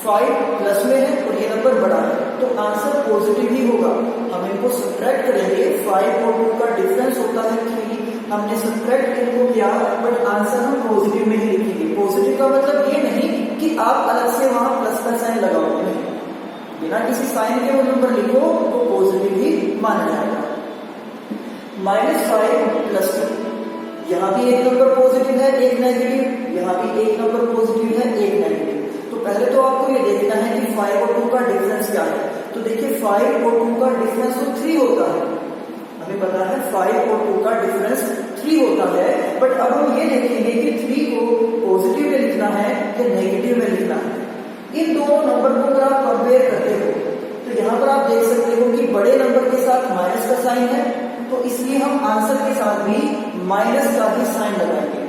5 प्लस में है और ये नंबर बड़ा है, तो आंसर पॉजिटिव ही होगा। हम इनको सब्ट्रैक्ट करेंगे, 5 और 2 का डिफरेंस होता है 3, हमने सब्ट्रैक्ट इनको किया, बट आंसर हम पॉजिटिव में ही लिखेंगे। पॉजिटिव का मतलब ये नहीं कि आप अलग से वहां प्लस का साइन लगाओगे, नहीं, बिना किसी साइन के वो नंबर लिखो तो माना जाएगा। -5 + 2, यहाँ भी एक नंबर पॉजिटिव है एक नेगेटिव, यहाँ भी एक नंबर पॉजिटिव है एक नेगेटिव। तो पहले तो आपको ये देखना है कि 5 और 2 का डिफरेंस क्या है। तो देखिए 5 और 2 का डिफरेंस तो 3 होता है, हमें पता है 5 और 2 का डिफरेंस 3 होता है। बट अब हम ये देखेंगे कि 3 को पॉजिटिव में लिखना है या नेगेटिव में लिखना है। इन दोनों नंबर को अगर आप कंपेयर करते हो तो यहाँ पर आप देख सकते हो कि बड़े नंबर के साथ माइनस का साइन है, तो इसलिए हम आंसर के साथ भी माइनस का ही साइन लगाएंगे।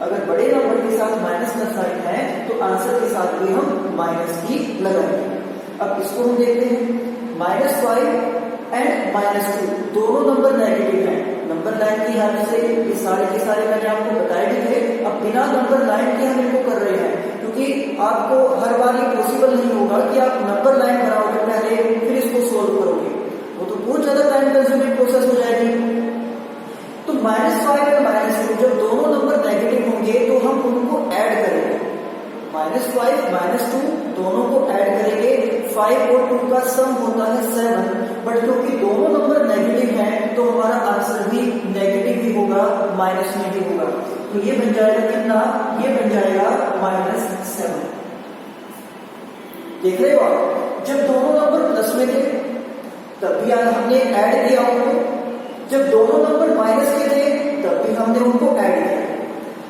अगर बड़े नंबर के साथ माइनस का साइन है तो आंसर के साथ भी हम माइनस ही लगाएंगे। अब इसको हम देखते हैं, -5 एंड -2 दोनों नंबर नेगेटिव हैं। नंबर लाइन की हेल्प से ये सारे के सारे मैंने आपको बताए भी थे। अब बिना नंबर लाइन के हम इनको कर रहे हैं, क्योंकि आपको हर बार ये पॉसिबल नहीं होगा कि आप नंबर लाइन बनाओगे पहले फिर इसको सोल्व करोगे, वो तो बहुत ज्यादा टाइम कंज्यूमिंग प्रोसेस हो जाएगी। तो -5 और -2 जब दोनों नंबर नेगेटिव होंगे तो हम उनको ऐड करेंगे। -5 -2 दोनों को ऐड करेंगे। 5 और 2 का सम होता है 7, बट क्योंकि दोनों नंबर नेगेटिव हैं तो हमारा आंसर भी नेगेटिव ही होगा, माइनस में ही होगा। तो ये बन जाएगा कितना, ये बन जाएगा -7। देख रहे हो आप, जब दोनों नंबर प्लस में थे तब भी हमने ऐड किया उनको, जब दोनों नंबर माइनस के थे तब भी हमने उनको ऐड किया।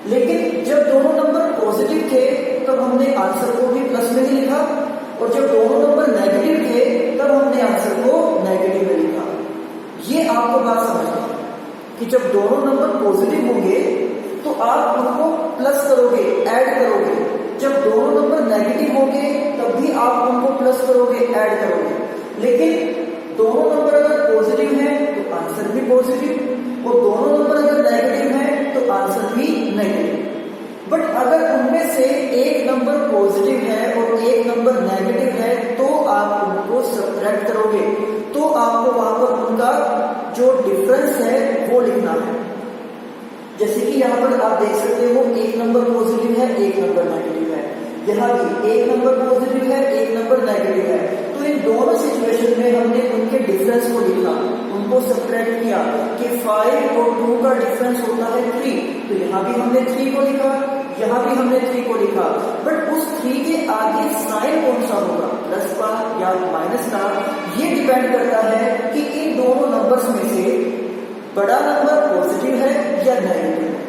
लेकिन जब दोनों नंबर पॉजिटिव थे तब हमने आंसर को भी प्लस में ही लिखा, और जब दोनों नंबर नेगेटिव थे तब हमने आंसर को नेगेटिव में लिखा। ये आपको बात समझना है कि जब दोनों नंबर पॉजिटिव होंगे तो आप उनको प्लस करोगे, ऐड करोगे। जब दोनों नंबर नेगेटिव होंगे तब भी आप उनको प्लस करोगे, ऐड करोगे। लेकिन दोनों नंबर अगर पॉजिटिव है तो आंसर भी पॉजिटिव, और दोनों नंबर अगर नेगेटिव है तो आंसर भी नेगेटिव। बट अगर उनमें से एक नंबर पॉजिटिव है और एक नंबर नेगेटिव है तो आप उनको सब्ट्रैक्ट करोगे, तो आपको वहां पर उनका जो डिफरेंस है वो लिखना है। जैसे कि यहाँ पर आप देख सकते हो एक नंबर पॉजिटिव है एक नंबर नेगेटिव है, यहाँ भी एक नंबर पॉजिटिव है एक नंबर नेगेटिव है। तो इन दोनों सिचुएशन में हमने उनके डिफरेंस को लिखा, उनको सब्ट्रैक्ट किया कि 5 और 2 का डिफरेंस होता है 3, तो यहाँ भी हमने 3 को लिखा, यहाँ भी हमने 3 को लिखा। बट उस 3 के आगे साइन कौन सा होगा, प्लस का या माइनस का, ये डिपेंड करता है कि इन दोनों नंबर्स में से बड़ा नंबर पॉजिटिव है या नेगेटिव है।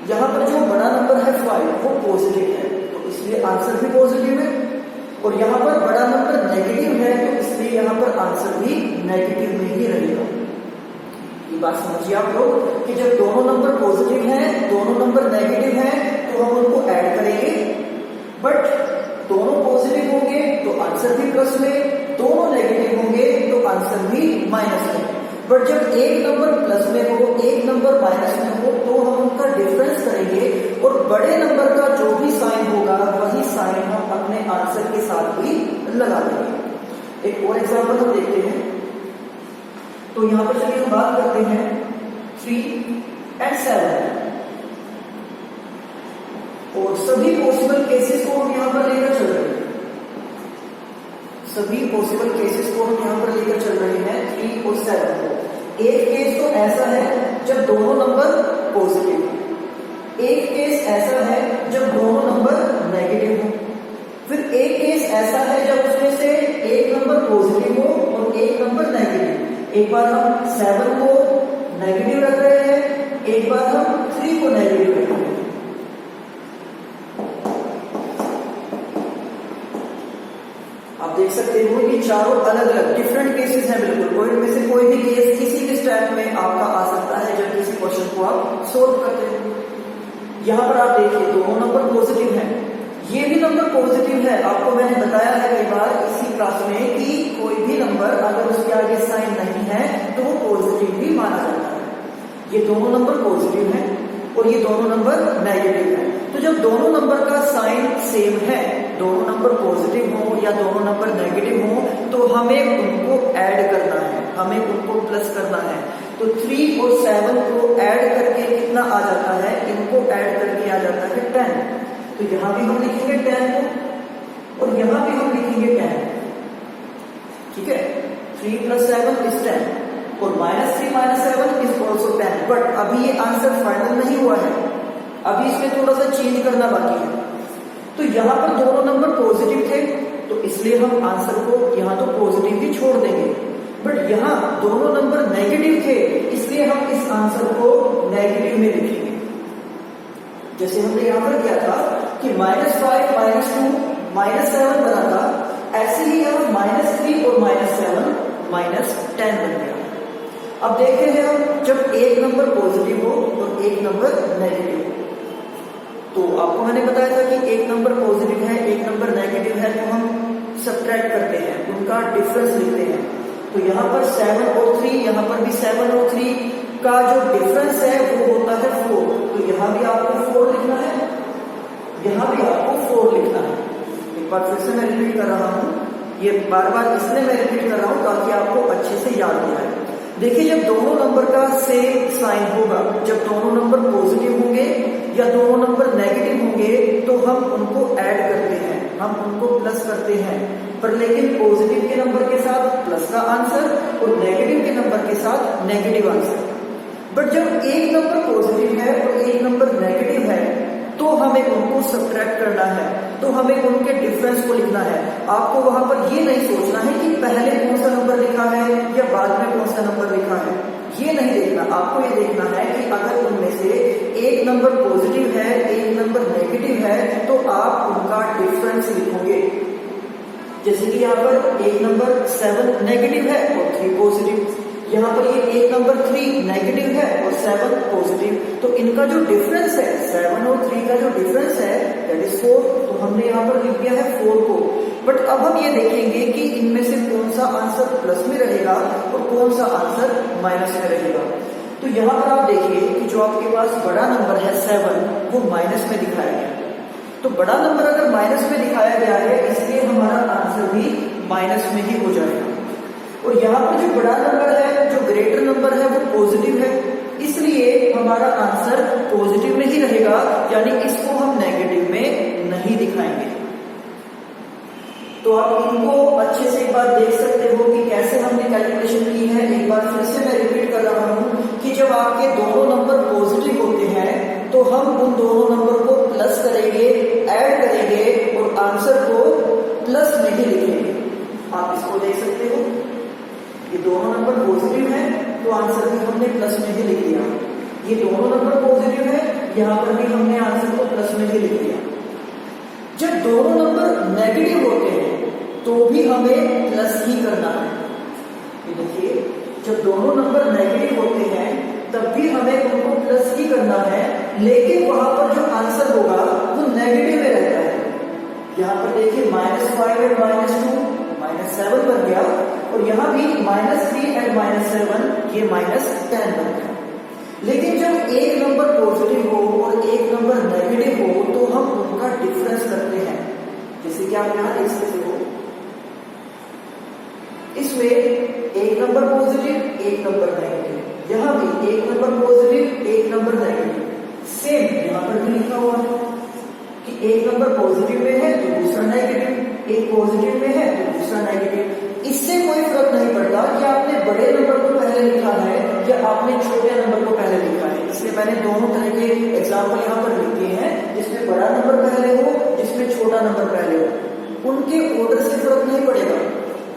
यहाँ पर जो बड़ा नंबर है 5 वो पॉजिटिव है तो इसलिए आंसर भी पॉजिटिव है, और यहाँ पर बड़ा नंबर नेगेटिव है तो इसलिए यहाँ पर आंसर भी नेगेटिव में ही रहेगा। ये बात समझिए आप लोग कि जब दोनों नंबर पॉजिटिव हैं, दोनों नंबर नेगेटिव हैं तो हम उनको ऐड करेंगे। बट दोनों पॉजिटिव होंगे तो आंसर भी प्लस में, दोनों नेगेटिव होंगे तो आंसर भी माइनस में। बट जब एक नंबर प्लस में हो एक नंबर माइनस में हो तो हम उनका डिफरेंस करेंगे, और बड़े नंबर का जो भी साइन होगा वही साइन हम अपने आंसर के साथ भी लगा देंगे। एक और एग्जांपल हम देखते हैं। तो यहाँ पर चलिए हम बात करते हैं 3 और 7, और सभी पॉसिबल केसेस को हम यहाँ पर लेकर चल रहे हैं। सभी पॉसिबल केसेस को हम यहाँ पर लेकर चल रहे हैं 3 और 7 को। एक केस तो ऐसा है जब दोनों नंबर पॉजिटिव हो, एक केस ऐसा है जब दोनों नंबर नेगेटिव हो, फिर एक केस ऐसा है जब उसमें से एक नंबर पॉजिटिव हो और एक नंबर नेगेटिव। एक बार हम 7 को नेगेटिव रख रहे हैं, एक बार हम 3 को नेगेटिव रख रहे हैं। आप देख सकते हो कि चारों अलग अलग डिफरेंट केसेस हैं बिल्कुल। कोई में से कोई भी केस किसी भी स्टेप में आपका आ सकता है जब किसी क्वेश्चन को आप सोल्व करते हो। यहाँ पर आप देखिए दोनों नंबर पॉजिटिव हैं, ये भी नंबर पॉजिटिव है। आपको मैंने बताया है कई बार इसी क्लास में कि कोई भी नंबर अगर उसके आगे साइन नहीं है तो वो पॉजिटिव भी माना जाता है। ये दोनों नंबर पॉजिटिव हैं और ये दोनों नंबर नेगेटिव हैं। तो जब दोनों नंबर का साइन सेम है, दोनों नंबर पॉजिटिव हो या दोनों नंबर नेगेटिव हो, तो हमें उनको ऐड करना है, हमें उनको प्लस करना है। तो 3 और 7 को ऐड करके कितना आ जाता है, इनको ऐड करके आ जाता है 10। तो यहां भी हम लिखेंगे 10 को और यहां भी हम लिखेंगे 10। ठीक है, 3 + 7 is 10 और -3 - 7 is also 10। बट अभी ये आंसर फाइनल नहीं हुआ है, अभी इसमें थोड़ा सा चेंज करना बाकी है। तो यहाँ पर दोनों नंबर पॉजिटिव थे तो इसलिए हम आंसर को यहाँ तो पॉजिटिव ही छोड़ देंगे, बट यहाँ दोनों नंबर नेगेटिव थे इसलिए हम इस आंसर को नेगेटिव में लिखेंगे। जैसे हमने यहाँ पर किया था कि -5 - 2 -7 बना था, ऐसे ही हम -3 और -7 -10 बन गया। अब देखते हैं हम जब एक नंबर पॉजिटिव हो और एक नंबर नेगेटिव हो, तो आपको मैंने बताया था कि एक नंबर पॉजिटिव है एक नंबर नेगेटिव है तो हम सब्ट्रैक्ट करते हैं, उनका डिफरेंस लिखते हैं। तो यहाँ पर 7 और 3, यहाँ पर भी 7 और 3 का जो डिफरेंस है वो होता है 4। तो यहाँ भी आपको 4 लिखना है, यहाँ भी आपको 4 लिखना है। एक बार फिर से मैं रिपीट कर रहा हूँ, ये बार बार इसलिए मैं रिपीट कर रहा हूँ ताकि आपको अच्छे से याद हो जाए। देखिए जब दोनों नंबर का सेम साइन होगा, जब दोनों नंबर पॉजिटिव होंगे या दोनों नंबर नेगेटिव होंगे तो हम उनको ऐड करते हैं, हम उनको प्लस करते हैं। पर लेकिन पॉजिटिव के नंबर के साथ प्लस का आंसर और नेगेटिव के नंबर के साथ नेगेटिव आंसर। बट जब एक नंबर पॉजिटिव है और एक नंबर नेगेटिव है तो हमें उनको सब्ट्रैक्ट करना है, तो हमें उनके डिफरेंस को लिखना है। आपको वहां पर ये नहीं सोचना है कि पहले कौन सा नंबर लिखा है या बाद में कौन सा नंबर लिखा है, ये नहीं देखना। आपको ये देखना है कि अगर उनमें से एक नंबर पॉजिटिव है एक नंबर नेगेटिव है तो आप उनका डिफरेंस लिखोगे। जैसे कि यहाँ पर एक नंबर 7 नेगेटिव है और 3 पॉजिटिव, यहाँ पर ये एक नंबर 3 नेगेटिव है और 7 पॉजिटिव, तो इनका जो डिफरेंस है 7 और 3 का जो डिफरेंस है दैट इज 4। तो हमने यहाँ पर लिख दिया है 4 को। बट अब हम ये देखेंगे कि इनमें से कौन सा आंसर प्लस में रहेगा और कौन सा आंसर माइनस में रहेगा। तो यहाँ पर आप देखिए कि जो आपके पास बड़ा नंबर है 7 वो माइनस में दिखाया गया। तो बड़ा नंबर अगर माइनस में दिखाया गया है इसलिए हमारा आंसर भी माइनस में ही हो जाएगा। और यहाँ पर जो बड़ा नंबर है, जो ग्रेटर नंबर है वो पॉजिटिव है, इसलिए हमारा आंसर पॉजिटिव में ही रहेगा, यानी इसको हम नेगेटिव में नहीं दिखाएंगे। तो आप इनको अच्छे से एक बार देख सकते हो कि कैसे हमने कैलकुलेशन की है। एक बार फिर से मैं रिपीट कर रहा हूं कि जब आपके दोनों नंबर पॉजिटिव होते हैं तो हम उन दोनों नंबर को प्लस करेंगे, ऐड करेंगे और आंसर को प्लस में ही लिखेंगे। आप इसको देख सकते हो, ये दोनों नंबर पॉजिटिव है तो आंसर भी हमने प्लस में ही लिख दिया। ये दोनों नंबर पॉजिटिव है, यहां पर भी हमने आंसर को प्लस में ही लिख दिया। जब दोनों नंबर नेगेटिव होते हैं तो भी हमें प्लस ही करना है। ये देखिए, जब दोनों नंबर नेगेटिव होते हैं तब भी हमें उनको प्लस ही करना है, लेकिन वहां पर जो आंसर होगा वो नेगेटिव में रहता है। यहाँ पर देखिए -5 एंड -2 -7 बन गया और यहाँ भी -3 एंड -7 ये -10 बन गया। लेकिन जब एक नंबर पॉजिटिव हो और एक नंबर नेगेटिव हो तो हम उनका डिफरेंस करते हैं। जैसे कि आप यहाँ देख सकते हो, इसमें एक नंबर पॉजिटिव एक नंबर नेगेटिव, यहाँ भी एक नंबर पॉजिटिव एक नंबर नेगेटिव। सेम यहाँ पर भी लिखा हुआ है कि एक नंबर पॉजिटिव में है तो दूसरा नेगेटिव, एक पॉजिटिव में है तो दूसरा नेगेटिव। इससे कोई फर्क नहीं पड़ता कि आपने बड़े नंबर को पहले लिखा है या आपने छोटे नंबर को पहले लिखा है। इसलिए मैंने दोनों तरह के एग्जाम्पल यहाँ पर लिखे हैं, जिसमें बड़ा नंबर पहले हो, जिसमें छोटा नंबर पहले हो। उनके ऑर्डर से फर्क नहीं पड़ेगा,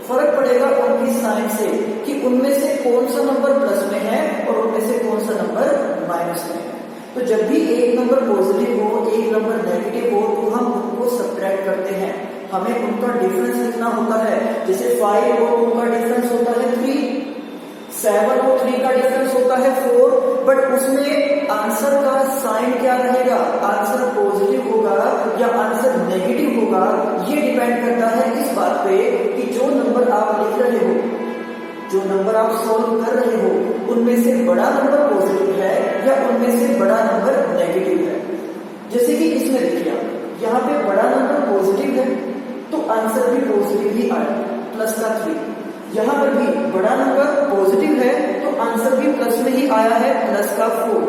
फर्क पड़ेगा उनकी साइन से कि उनमें से कौन सा नंबर प्लस में है और उनमें से कौन सा नंबर माइनस में है। तो जब भी एक नंबर पॉजिटिव हो एक नंबर नेगेटिव हो तो हम उनको सब्ट्रैक्ट करते हैं, हमें उनका डिफरेंस लिखना होता है। जैसे 5 और 2 का डिफरेंस होता है 3, 7 और 3 का डिफरेंस होता है 4, बट उसमें आंसर का साइन क्या रहेगा, आंसर पॉजिटिव होगा या आंसर नेगेटिव होगा, ये डिपेंड करता है इस बात पे कि जो नंबर आप लिख रहे हो, जो नंबर आप सॉल्व कर रहे हो, उनमें से बड़ा नंबर पॉजिटिव है या उनमें से बड़ा नंबर नेगेटिव है। जैसे कि इसमें देखिए, यहाँ पे बड़ा नंबर पॉजिटिव है तो आंसर भी पॉजिटिव ही आया, प्लस का 3। यहाँ पर भी बड़ा नंबर पॉजिटिव है तो आंसर भी प्लस में ही आया है, प्लस का 4।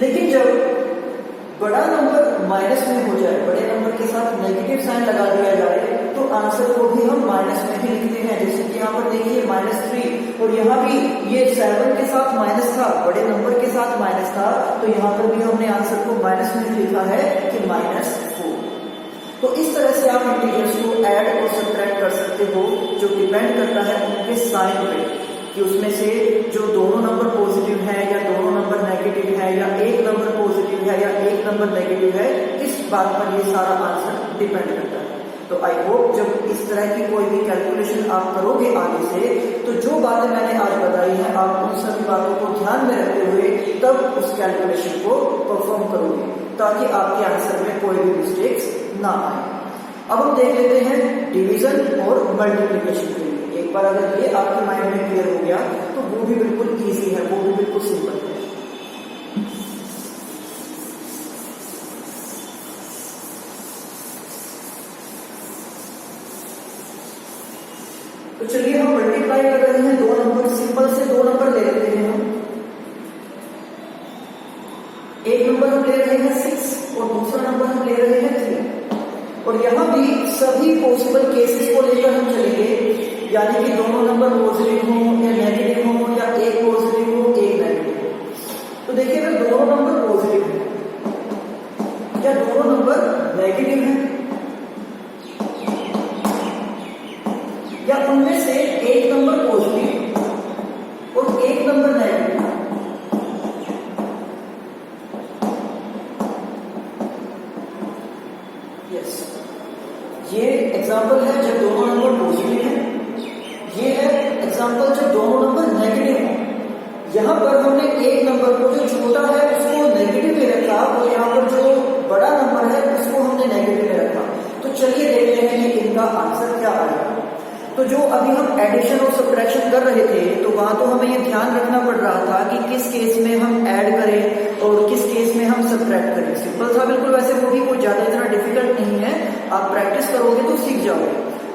लेकिन जब बड़ा नंबर माइनस में हो जाए, बड़े नंबर के साथ नेगेटिव साइन लगा दिया जाए, तो आंसर को भी हम माइनस में ही लिखते हैं। जैसे कि यहाँ पर देखिए -3, और यहाँ भी ये 7 के साथ माइनस था, बड़े नंबर के साथ माइनस था, तो यहाँ पर भी हमने आंसर को माइनस में लिखा है कि -4। तो इस तरह से आप इंटीजर्स को ऐड और सब्ट्रैक्ट कर सकते हो, जो डिपेंड करता है उनके साइन पे, कि उसमें से जो दोनों नंबर पॉजिटिव है या दोनों नंबर नेगेटिव है या एक नंबर पॉजिटिव है या एक नंबर नेगेटिव है, इस बात पर ये सारा आंसर डिपेंड करता है। तो आई होप जब इस तरह की कोई भी कैलकुलेशन आप करोगे आगे से, तो जो बातें मैंने आज बताई हैं आप उन सभी बातों को ध्यान में रखते हुए तब उस कैलकुलेशन को परफॉर्म करोगे, ताकि आपके आंसर में कोई भी मिस्टेक्स ना आए। अब हम देख लेते हैं डिवीजन और मल्टीप्लिकेशन के लिए। एक बार अगर ये आपके माइंड में क्लियर हो गया तो वो भी बिल्कुल इजी है, वो भी बिल्कुल सिंपल है। तो चलिए हम मल्टीप्लाई कर रहे हैं दो नंबर, सिंपल से दो नंबर ले लेते हैं हम। एक नंबर हम ले रहे हैं 6 और दूसरा नंबर हम ले रहे हैं 3, और यहां भी सभी पॉसिबल केसेस को लेकर हम चलेंगे, यानी कि दोनों नंबर पॉजिटिव हो या नेगेटिव हो या एक पॉजिटिव हो एक नेगेटिव हो। तो देखिए अगर दोनों नंबर पॉजिटिव है या दोनों नंबर नेगेटिव है या उनमें से एक नंबर पॉजिटिव और एक नंबर नेगेटिव, यस, ये एग्जांपल है जब दोनों नंबर पॉजिटिव है। ये है एग्जांपल जब दोनों नंबर नेगेटिव है। यहां पर हमने एक नंबर को जो छोटा है उसको नेगेटिव में रखा और यहाँ पर जो बड़ा नंबर है उसको हमने नेगेटिव में रखा। तो चलिए देखते हैं कि इनका आंसर क्या आएगा। तो जो अभी हम एडिशन और सब्ट्रैक्शन कर रहे थे, तो वहां तो हमें ये ध्यान रखना पड़ रहा था कि किस केस में हम ऐड करें और किस केस में हम सब्ट्रैक्ट करें। सिंपल था बिल्कुल, वैसे वो भी कोई ज्यादा इतना डिफिकल्ट नहीं है, आप प्रैक्टिस करोगे तो सीख जाओगे।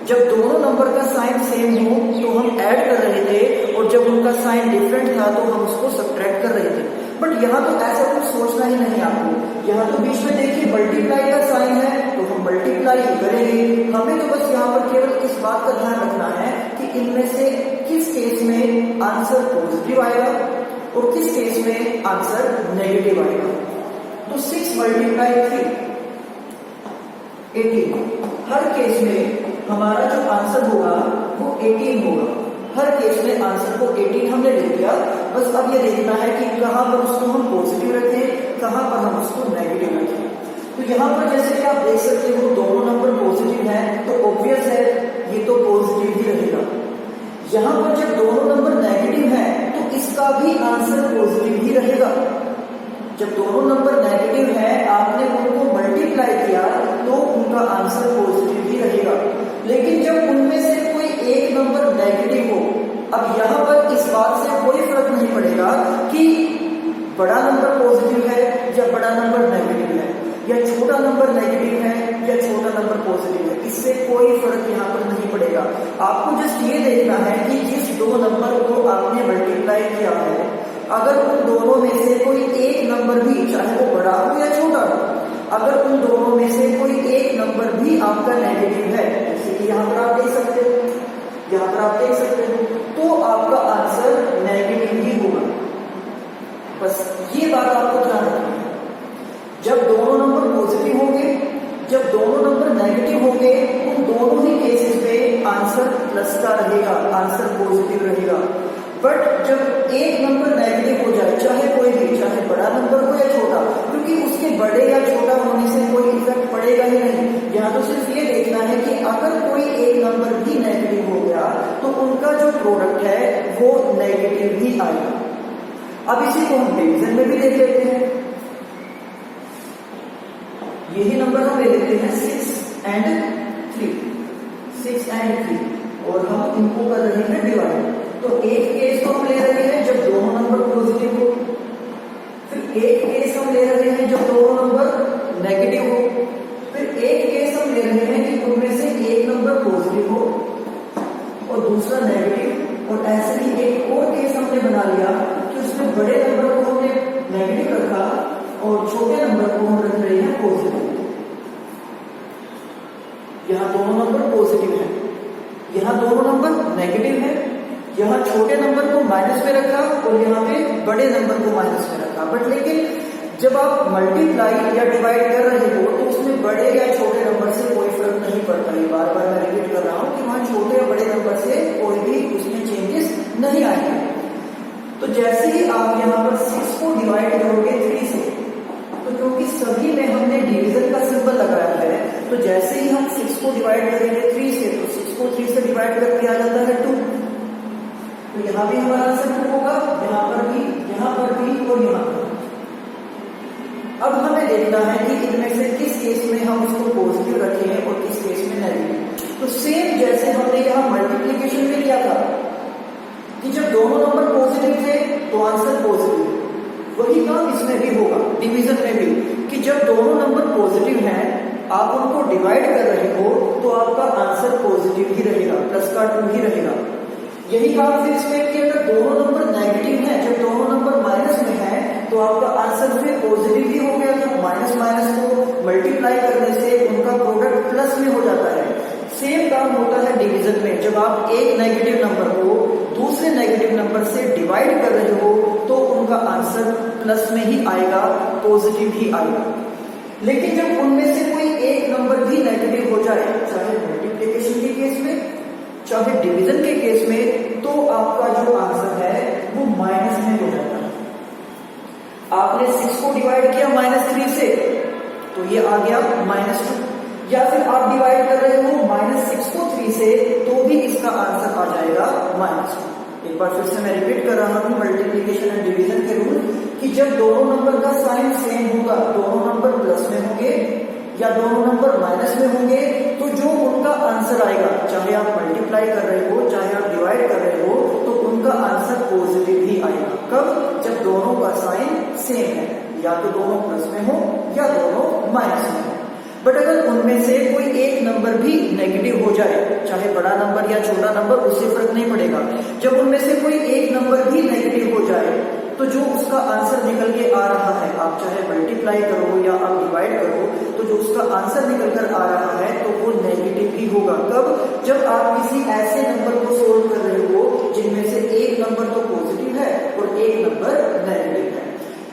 जब दोनों नंबर का साइन सेम हो तो हम ऐड कर रहे थे, और जब उनका साइन डिफरेंट था तो हम उसको सब्ट्रैक्ट कर रहे थे। बट यहाँ तो ऐसा कुछ सोचना ही नहीं आपको। यहाँ तो बीच में देखिए मल्टीप्लाई का साइन है तो हम मल्टीप्लाई करेंगे। हमें तो बस यहाँ पर केवल इस बात का ध्यान रखना है कि इनमें से किस केस में आंसर पॉजिटिव आएगा और किस केस में आंसर नेगेटिव आएगा। तो 6 × 3 18, हर केस में हमारा जो आंसर होगा वो 18 होगा। हर केस में आंसर को 18 हमने ले लिया। बस अब ये देखना है कि कहां पर उसको हम पॉजिटिव रखें, कहां पर हम उसको नेगेटिव रखें। तो यहाँ पर जैसे कि आप देख सकते हो दोनों नंबर पॉजिटिव हैं, तो ऑब्वियस है ये तो पॉजिटिव ही रहेगा। यहाँ पर जब दोनों नंबर नेगेटिव हैं तो इसका भी आंसर पॉजिटिव ही रहेगा। जब दोनों नंबर नेगेटिव हैं, आपने उनको मल्टीप्लाई किया तो उनका आंसर पॉजिटिव ही रहेगा। लेकिन जब उनमें से कोई एक नंबर नेगेटिव हो, अब यहाँ पर इस बात से कोई फर्क नहीं पड़ेगा कि बड़ा नंबर पॉजिटिव है या बड़ा नंबर नेगेटिव है, या छोटा नंबर नेगेटिव है या छोटा नंबर पॉजिटिव है, इससे कोई फर्क यहाँ पर नहीं पड़ेगा। आपको जस्ट ये देखना है कि जिस दो नंबर को आपने मल्टीप्लाई किया है, अगर उन दोनों में से कोई एक नंबर भी, चाहे वो बड़ा हो या छोटा हो, अगर उन दोनों में से कोई एक नंबर भी आपका नेगेटिव है, जैसे कि यहाँ पर आप देख सकते हो, यहाँ पर आप देख सकते हो, तो आपका आंसर नेगेटिव ही होगा। बस ये बात आपको ध्यान रखनी है। जब दोनों नंबर पॉजिटिव होंगे, जब दोनों नंबर नेगेटिव होंगे, उन दोनों ही केसेस में आंसर प्लस का रहेगा, आंसर पॉजिटिव रहेगा। बट जब एक नंबर नेगेटिव हो जाए, चाहे कोई भी, चाहे बड़ा नंबर हो या छोटा, क्योंकि उसके बड़े या छोटा होने से कोई इफेक्ट पड़ेगा ही नहीं। यहाँ तो सिर्फ ये देखना है कि अगर कोई एक नंबर भी नेगेटिव हो गया तो उनका जो प्रोडक्ट है वो नेगेटिव ही आएगा। अब इसी को हम डिवीजन में भी देख लेते हैं। यही नंबर हम ले लेते हैं 6 and 3, 6 and 3, और हम इनको कर रहे हैं डिवाइड। तो एक केस तो हम ले रहे हैं जब दोनों नंबर पॉजिटिव हो, फिर एक केस हम ले रहे हैं जब दोनों नंबर नेगेटिव हो, फिर एक केस हम ले रहे हैं कि उनमें से एक नंबर पॉजिटिव हो और दूसरा नेगेटिव, और ऐसे ही एक और केस हमने बना लिया कि उसमें बड़े नंबर को हमने नेगेटिव रखा और छोटे नंबर को हम रख रहे हैं पॉजिटिव। यहाँ दोनों नंबर पॉजिटिव है, यहाँ दोनों नंबर नेगेटिव है। यहाँ छोटे नंबर को माइनस में रखा और यहाँ पे बड़े नंबर को माइनस में रखा। बट लेकिन जब आप मल्टीप्लाई या डिवाइड कर रहे हो तो उसमें बड़े या छोटे नंबर से कोई फर्क नहीं पड़ता। ये बार बार मैं रिपीट कर रहा हूँ कि वहां छोटे या बड़े नंबर से कोई भी उसमें चेंजेस नहीं आएंगे। तो जैसे ही आप यहाँ पर 6 को डिवाइड करोगे 3 से, तो क्योंकि सभी में हमने डिवीजन का सिंबल लगाया है, तो जैसे ही हम 6 को डिवाइड करेंगे 3 से, तो 6 को 3 से डिवाइड करके आ जाता है 2। तो यहाँ भी हमारा आंसर 2 होगा, यहाँ पर भी और यहाँ पर। अब हमें देखना है कि इनमें से किस केस में हम इसको पॉजिटिव रखें और किस केस में नेगेटिव। तो सेम जैसे हमने यहाँ मल्टीप्लिकेशन में किया था कि जब दोनों नंबर पॉजिटिव थे तो आंसर पॉजिटिव, वही काम इसमें भी होगा डिवीजन में भी, कि जब दोनों नंबर पॉजिटिव हैं आप उनको डिवाइड कर रहे हो तो आपका आंसर पॉजिटिव ही रहेगा, प्लस का 2 ही रहेगा। यही काम फिर इसमें कि अगर दोनों नंबर नेगेटिव हैं, जब दोनों नंबर माइनस में है तो आपका आंसर फिर पॉजिटिव ही हो गया। तो माइनस माइनस को मल्टीप्लाई करने से उनका प्रोडक्ट प्लस में हो जाता है। सेम काम होता है डिवीजन में, जब आप एक नेगेटिव नंबर को दूसरे नेगेटिव नंबर से डिवाइड कर रहे हो तो उनका आंसर प्लस में ही आएगा, पॉजिटिव ही आएगा। लेकिन जब उनमें से कोई एक नंबर भी नेगेटिव हो जाए, चाहे मल्टीप्लिकेशन के केस में चाहे डिवीजन के केस में, तो आपका जो आंसर है वो माइनस में हो जाता है। आपने 6 को डिवाइड किया -3 से, तो ये आ गया -2। या फिर आप डिवाइड कर रहे हो -6 को 3 से, तो भी इसका आंसर आ जाएगा -2। एक बार फिर से मैं रिपीट कर रहा हूं मल्टीप्लिकेशन एंड डिवीजन के रूल, कि जब दोनों नंबर का साइन सेम होगा, दोनों नंबर प्लस में होंगे या दोनों नंबर माइनस में होंगे, तो जो उनका आंसर आएगा, चाहे आप मल्टीप्लाई कर रहे हो चाहे आप डिवाइड कर रहे हो, तो उनका आंसर पॉजिटिव ही आएगा। कब? जब दोनों का साइन सेम है, या तो दोनों प्लस में हो या दोनों माइनस में हो। बट अगर उनमें से कोई एक नंबर भी नेगेटिव हो जाए, चाहे बड़ा नंबर या छोटा नंबर, उससे फर्क नहीं पड़ेगा। जब उनमें से कोई एक नंबर भी नेगेटिव हो जाए तो जो उसका आंसर निकल के आ रहा है, आप चाहे मल्टीप्लाई करो या आप डिवाइड करो, तो जो उसका आंसर निकल कर आ रहा है तो वो नेगेटिव ही होगा। कब? जब आप किसी ऐसे नंबर को सोल्व कर रहे हो जिनमें से एक नंबर तो पॉजिटिव है और एक नंबर नेगेटिव है।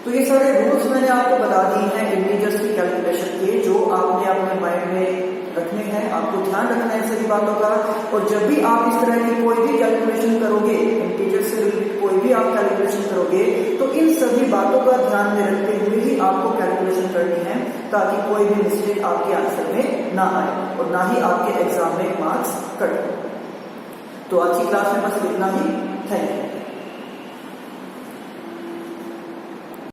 तो ये सारे रूल्स मैंने आपको बता दिए हैं इंटीजर्स की कैलकुलेशन के, जो आपने अपने माइंड में रखने हैं, आपको ध्यान रखना है सभी बातों का। और जब भी आप इस तरह की कोई भी कैलकुलेशन करोगे, इंटीजर से रिलेटेड कोई भी आप कैलकुलेशन करोगे, तो इन सभी बातों का ध्यान में रखते हुए ही आपको कैलकुलेशन करनी है, ताकि कोई भी मिस्टेक आपके आंसर में ना आए और ना ही आपके एग्जाम में मार्क्स कट। तो आज की क्लास में बस इतना ही। Thank you.